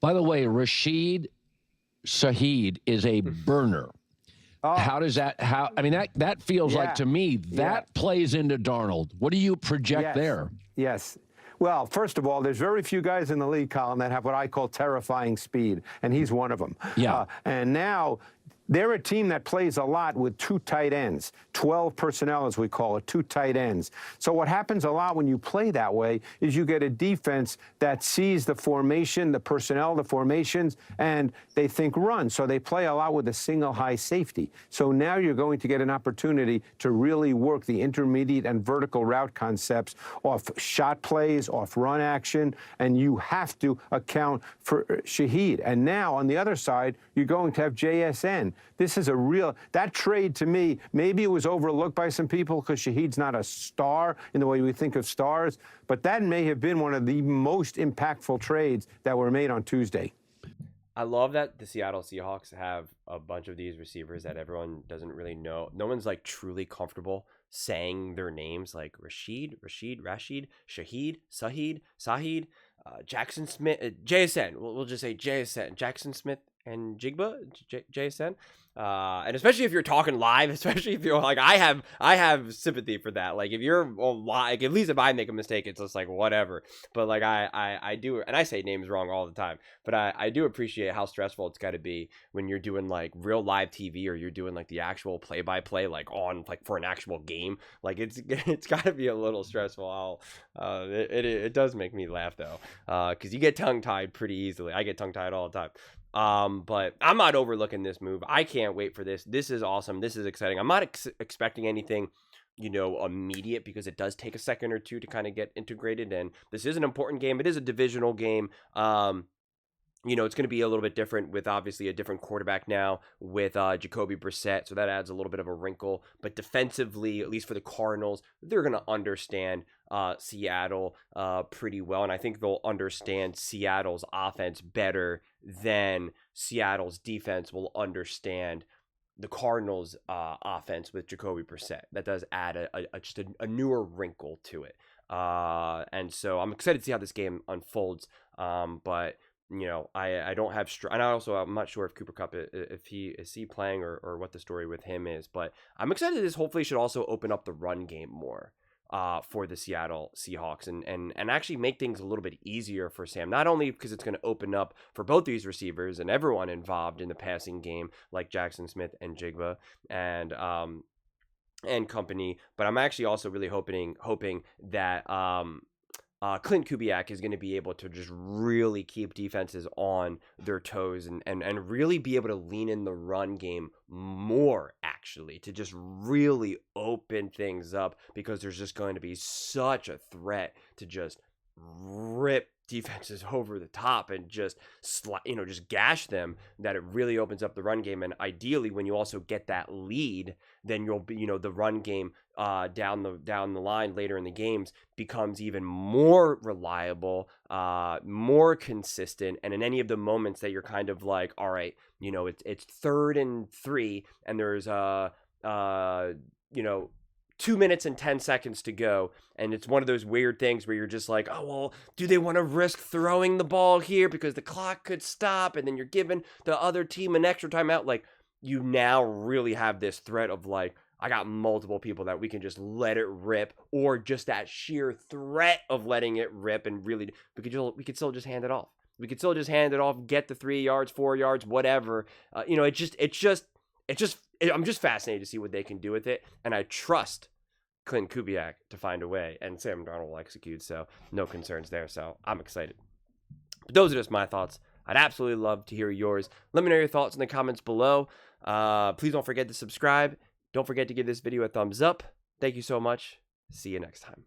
By the way, Rashid Shaheed is a burner. Oh, How does that? I mean, that feels like to me that plays into Darnold. What do you project there? Yes. Well, first of all, there's very few guys in the league, Colin, that have what I call terrifying speed, and he's one of them. Yeah. And now they're a team that plays a lot with two tight ends, 12 personnel, as we call it, two tight ends. So what happens a lot when you play that way is you get a defense that sees the formation, the personnel, the formations, and they think run. So they play a lot with a single high safety. So now you're going to get an opportunity to really work the intermediate and vertical route concepts off shot plays, off run action, and you have to account for Shaheed. And now on the other side, you're going to have JSN. This is that trade to me, maybe it was overlooked by some people because Shaheed's not a star in the way we think of stars, but that may have been one of the most impactful trades that were made on Tuesday. I love that the Seattle Seahawks have a bunch of these receivers that everyone doesn't really know. No one's like truly comfortable saying their names, like Rashid, Shaheed, Sahid, Jackson Smith, JSN. We'll just say JSN, Jackson Smith and Jigba, JSN. And especially if you're talking live, especially if you're like, I have sympathy for that. Like if you're like, at least if I make a mistake, it's just like whatever. But like I do, and I say names wrong all the time, but I do appreciate how stressful it's got to be when you're doing like real live TV or you're doing like the actual play-by-play, like on like for an actual game. Like it's got to be a little stressful. It does make me laugh though, because you get tongue-tied pretty easily. I get tongue-tied all the time. But I'm not overlooking this move. I can't wait for this. This is awesome. This is exciting. I'm not expecting anything, immediate, because it does take a second or two to kind of get integrated. And this is an important game. It is a divisional game. It's going to be a little bit different with obviously a different quarterback now with Jacoby Brissett. So that adds a little bit of a wrinkle. But defensively, at least for the Cardinals, they're going to understand Seattle pretty well. And I think they'll understand Seattle's offense better than Seattle's defense will understand the Cardinals' offense with Jacoby Brissett. That does add just a newer wrinkle to it. And so I'm excited to see how this game unfolds. But I don't have, and I'm not sure if Cooper Kupp, if he playing or what the story with him is, but I'm excited. This hopefully should also open up the run game more for the Seattle Seahawks and actually make things a little bit easier for Sam, not only because it's going to open up for both these receivers and everyone involved in the passing game, like Jackson Smith and Jigba and company, but I'm actually also really hoping that Clint Kubiak is going to be able to just really keep defenses on their toes and really be able to lean in the run game more, actually, to just really open things up, because there's just going to be such a threat to just rip defenses over the top and just just gash them, that it really opens up the run game. And ideally, when you also get that lead, then you'll be, the run game down the line later in the games becomes even more reliable, more consistent. And in any of the moments that you're kind of like, all right, it's 3rd and 3 and there's 2 minutes and 10 seconds to go, and it's one of those weird things where you're just like, oh, well, do they want to risk throwing the ball here because the clock could stop, and then you're giving the other team an extra timeout? Like, you now really have this threat of like, I got multiple people that we can just let it rip, or just that sheer threat of letting it rip, and really we could still just hand it off. We could still just hand it off, get the 3 yards, 4 yards, whatever. I'm just fascinated to see what they can do with it, and I trust Clint Kubiak to find a way, and Sam Darnold will execute, so no concerns there. So I'm excited. But those are just my thoughts. I'd absolutely love to hear yours. Let me know your thoughts in the comments below. Please don't forget to subscribe. Don't forget to give this video a thumbs up. Thank you so much. See you next time.